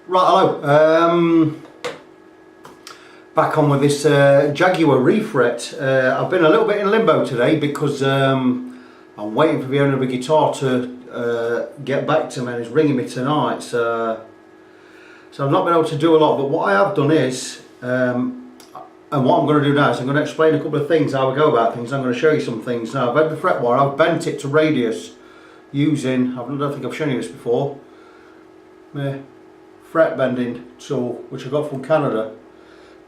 Right, hello. Back on with this Jaguar refret. I've been a little bit in limbo today because I'm waiting for the owner of the guitar to get back to me, and he's ringing me tonight. So I've not been able to do a lot, but what I have done is, and what I'm going to do now is I'm going to explain a couple of things, how I go about things. I'm going to show you some things. Now, I've had the fret wire, I've bent it to radius using, I don't think I've shown you this before, fret bending tool, which I got from Canada.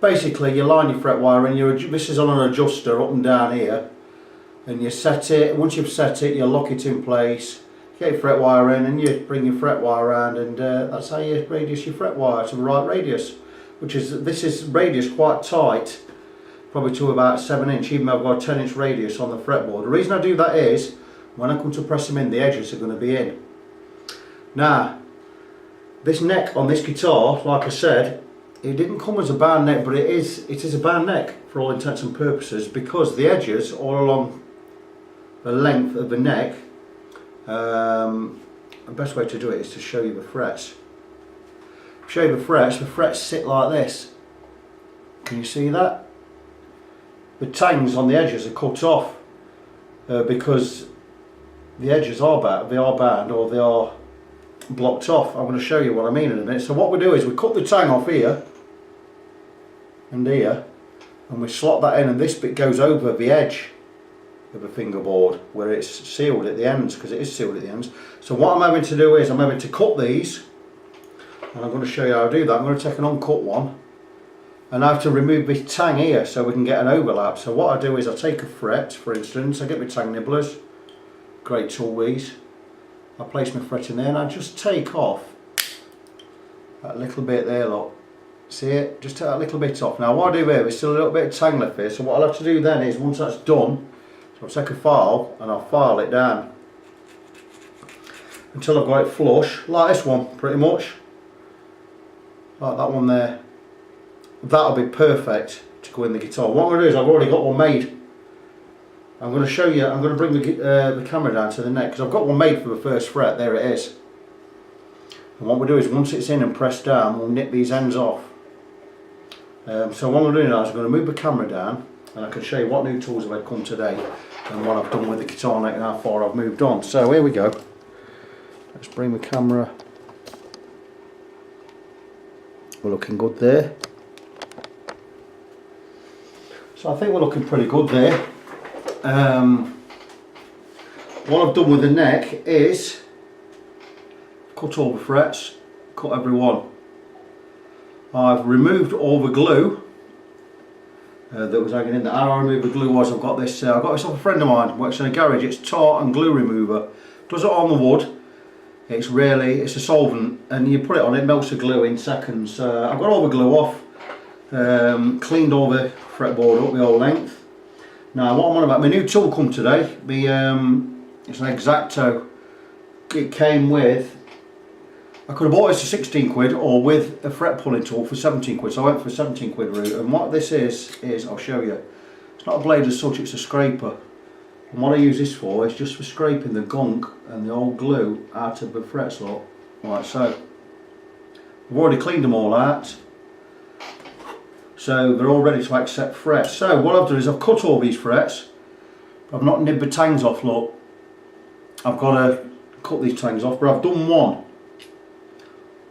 Basically, you line your fret wire and this is on an adjuster up and down here, and you set it. Once you've set it, you lock it in place, get your fret wire in, and you bring your fret wire around, and that's how you radius your fret wire to the right radius, this is radius quite tight, probably to about 7 inch, even though I've got a 10 inch radius on the fretboard. The reason I do that is, when I come to press them in, the edges are going to be in. Now, this neck on this guitar, like I said, it didn't come as a band neck, but it is a band neck for all intents and purposes, because the edges all along the length of the neck, the best way to do it is to show you the frets. Show you the frets sit like this. Can you see that? The tangs on the edges are cut off because the edges are band or they are blocked off. I'm going to show you what I mean in a minute. So what we do is we cut the tang off here and here, and we slot that in, and this bit goes over the edge of the fingerboard where it's sealed at the ends, because it is sealed at the ends. So what I'm having to do is I'm having to cut these, and I'm going to show you how I do that. I'm going to take an uncut one, and I have to remove the tang here so we can get an overlap. So what I do is I take a fret, for instance, I get my tang nibblers, great tool these. I place my fret in there and I just take off that little bit there, look. See it? Just take that little bit off. Now what I do here, there's still a little bit of tang left here, so what I'll have to do then is, once that's done, so I'll take a file and I'll file it down until I've got it flush, like this one pretty much. Like that one there. That'll be perfect to go in the guitar. What I'm going to do is, I've already got one made. I'm going to show you, I'm going to bring the camera down to the neck, because I've got one made for the first fret. There it is. And what we do is, once it's in and pressed down, we'll nip these ends off. So what I'm going to do now is I'm going to move the camera down, and I can show you what new tools have come today and what I've done with the guitar neck and how far I've moved on. So here we go. Let's bring the camera. We're looking good there. So I think we're looking pretty good there. What I've done with the neck is cut all the frets, cut every one. I've removed all the glue that was hanging in there. How I removed the glue was, I've got this off a friend of mine, works in a garage. It's tar and glue remover. Does it on the wood. It's a solvent, and you put it on, it melts the glue in seconds. I've got all the glue off, cleaned all the fretboard up the whole length. Now what I'm on about, my new tool come today, it's an X-Acto. It came with, I could have bought this for 16 quid or with a fret pulling tool for 17 quid, so I went for a 17 quid route. And what this is I'll show you, it's not a blade as such, it's a scraper. And what I use this for is just for scraping the gunk and the old glue out of the fret slot, like so. I've already cleaned them all out, so they're all ready to accept frets. So what I've done is I've cut all these frets. I've not nibbed the tangs off, look. I've got to cut these tangs off, but I've done one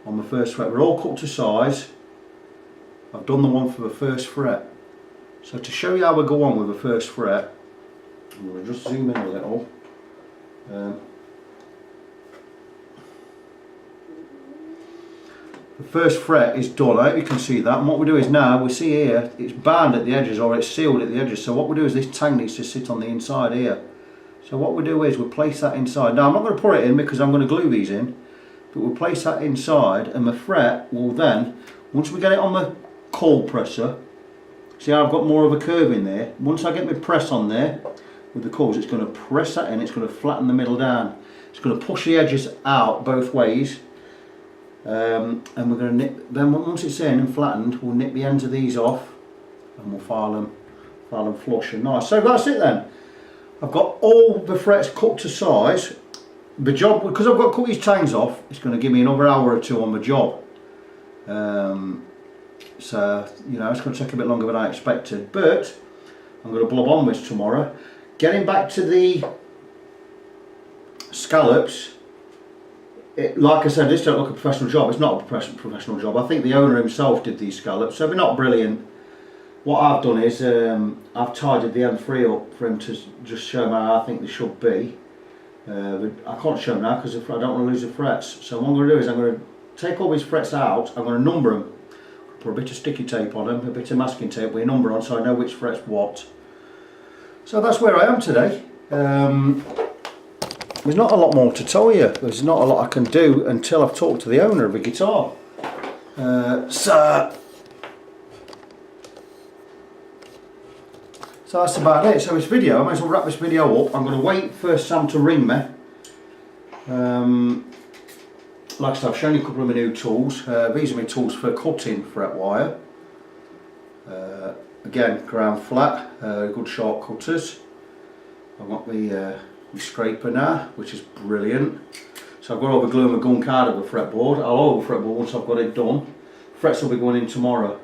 on the first fret. They're all cut to size. I've done the one for the first fret. So to show you how we go on with the first fret, I'm going to just zoom in a little. The first fret is done. I hope you can see that. And what we do is, now we see here it's bound at the edges, or it's sealed at the edges. So what we do is, this tang needs to sit on the inside here. So what we do is we place that inside. Now I'm not going to put it in because I'm going to glue these in, but we'll place that inside, and the fret will then, once we get it on the cold presser, see how I've got more of a curve in there. Once I get my press on there with the coils, it's going to press that in, it's going to flatten the middle down. It's going to push the edges out both ways. And we're going to nip, then once it's in and flattened, we'll nip the ends of these off, and we'll file them flush and nice. So that's it then. I've got all the frets cut to size. The job, because I've got to cut these tangs off, it's going to give me another hour or two on the job. So, you know, it's going to take a bit longer than I expected, but I'm going to blob on with tomorrow. Getting back to the scallops, like I said, this don't look a professional job. It's not a professional job. I think the owner himself did these scallops, so they're not brilliant. What I've done is I've tidied the M3 up for him to just show him how I think they should be. But I can't show him now because I don't want to lose the frets. So what I'm going to do is I'm going to take all these frets out. I'm going to number them. Put a bit of sticky tape on them, a bit of masking tape with a number on, so I know which fret's what. So that's where I am today. There's not a lot more to tell you. There's not a lot I can do until I've talked to the owner of the guitar. So that's about it. So this video, I might as well wrap this video up. I'm going to wait for Sam to ring me. Like I said, I've shown you a couple of my new tools. These are my tools for cutting fret wire. Again, ground flat, good sharp cutters. I've got the scraper now, which is brilliant. So I've got all the glue and the gunk out of the fretboard. I'll over the fretboard once I've got it done. Frets will be going in tomorrow.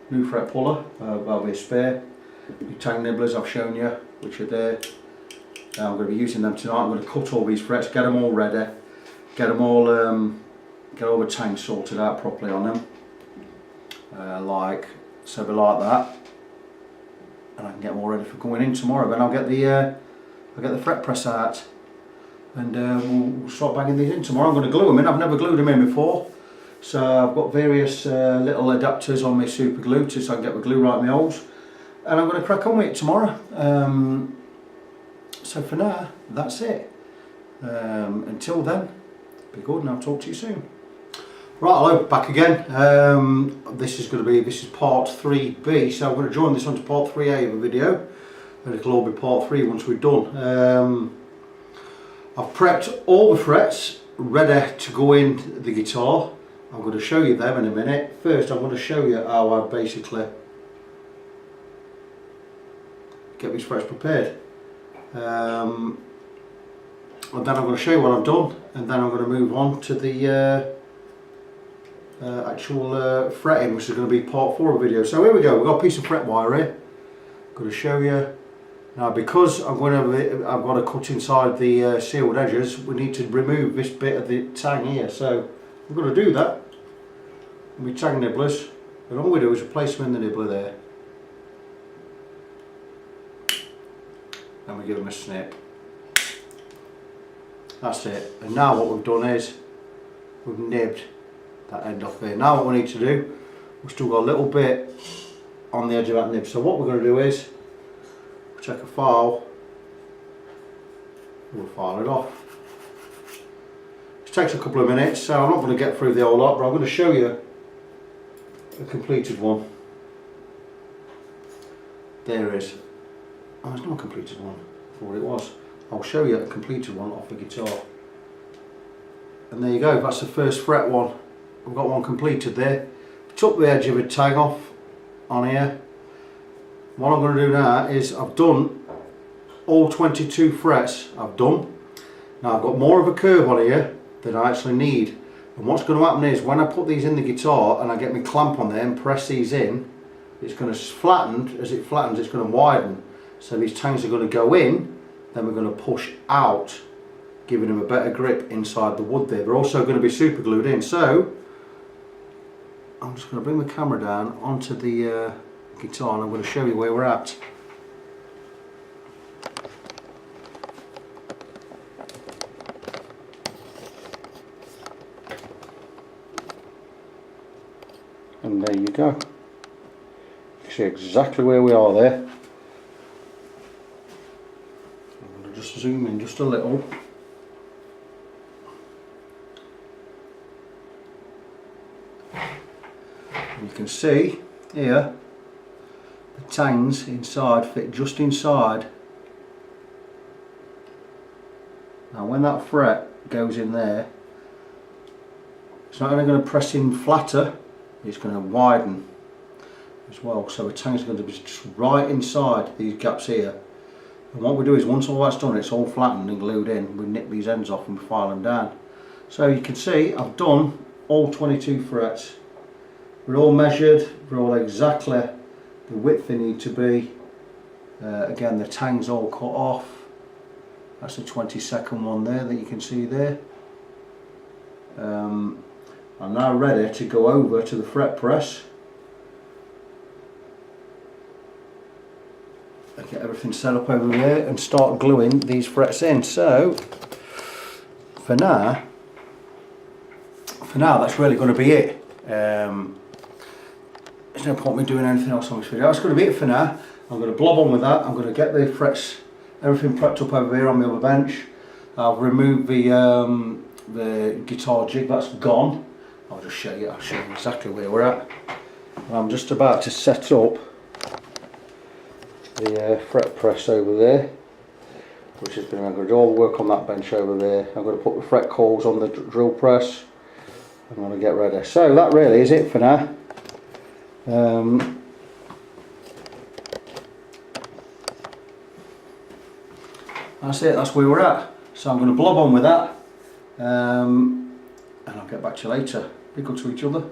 New fret puller, that'll be a spare. The tang nibblers I've shown you, which are there. I'm going to be using them tonight. I'm going to cut all these frets, get them all ready, get them all, get all the tangs sorted out properly on them. So they're like that, and I can get them all ready for going in tomorrow. Then I'll get the fret press out, and we'll start banging these in tomorrow. I'm going to glue them in. I've never glued them in before. So I've got various little adapters on my super glue so I can get the glue right in my holes, and I'm going to crack on with it tomorrow. So for now, that's it. Until then, be good, and I'll talk to you soon. Right, hello, back again. This is part 3B, so I'm going to join this onto part 3A of the video, and it'll all be part 3 once we're done. I've prepped all the frets ready to go in the guitar. I'm going to show you them in a minute. First, I'm going to show you how I basically get these frets prepared. And then I'm going to show you what I've done, and then I'm going to move on to the actual fretting, which is going to be part 4 of the video. So here we go. We've got a piece of fret wire here. I'm going to show you now, because I've got to cut inside the sealed edges. We need to remove this bit of the tang here. So we're going to do that. We tang nibblers, and all we do is replace them in the nibbler there, and we give them a snip. That's it. And now what we've done is we've nibbed that end off there. Now what we need to do, we've still got a little bit on the edge of that nib. So what we're going to do is check a file. We'll file it off. It takes a couple of minutes, so I'm not going to get through the whole lot, but I'm going to show you a completed one. There it is. Oh, it's not a completed one. I thought it was. I'll show you a completed one off the guitar. And there you go, that's the first fret one. We've got one completed there. Took the edge of a tang off on here. What I'm going to do now is I've done all 22 frets. I've done. Now I've got more of a curve on here than I actually need. And what's going to happen is when I put these in the guitar and I get my clamp on there and press these in, it's going to flatten. As it flattens, it's going to widen. So these tangs are going to go in, then we're going to push out, giving them a better grip inside the wood there. They're also going to be super glued in. So I'm just going to bring the camera down onto the guitar, and I'm going to show you where we're at. And there you go. You can see exactly where we are there. I'm going to just zoom in just a little. And you can see here the tangs inside fit just inside. Now when that fret goes in there, it's not only going to press in flatter, it's going to widen as well. So the tang's going to be just right inside these gaps here. And what we do is once all that's done, it's all flattened and glued in, we nip these ends off and file them down. So you can see I've done all 22 frets. We're all measured, we're all exactly the width they need to be. Again, the tang's all cut off. That's the 22nd one there that you can see there. I'm now ready to go over to the fret press and get everything set up over there and start gluing these frets in. So for now that's really going to be it. There's no point me doing anything else on this video. That's going to be it for now. I'm going to blob on with that. I'm going to get the frets, everything prepped up over here on the other bench. I've removed the guitar jig, that's gone. I'll just show you. I'll show you exactly where we're at. And I'm just about to set up the fret press over there, which is going to do all the work on that bench over there. I'm going to put the fret coils on the drill press. I'm going to get ready. So that really is it for now. That's it, that's where we're at. So I'm going to blob on with that, and I'll get back to you later. Be good to each other.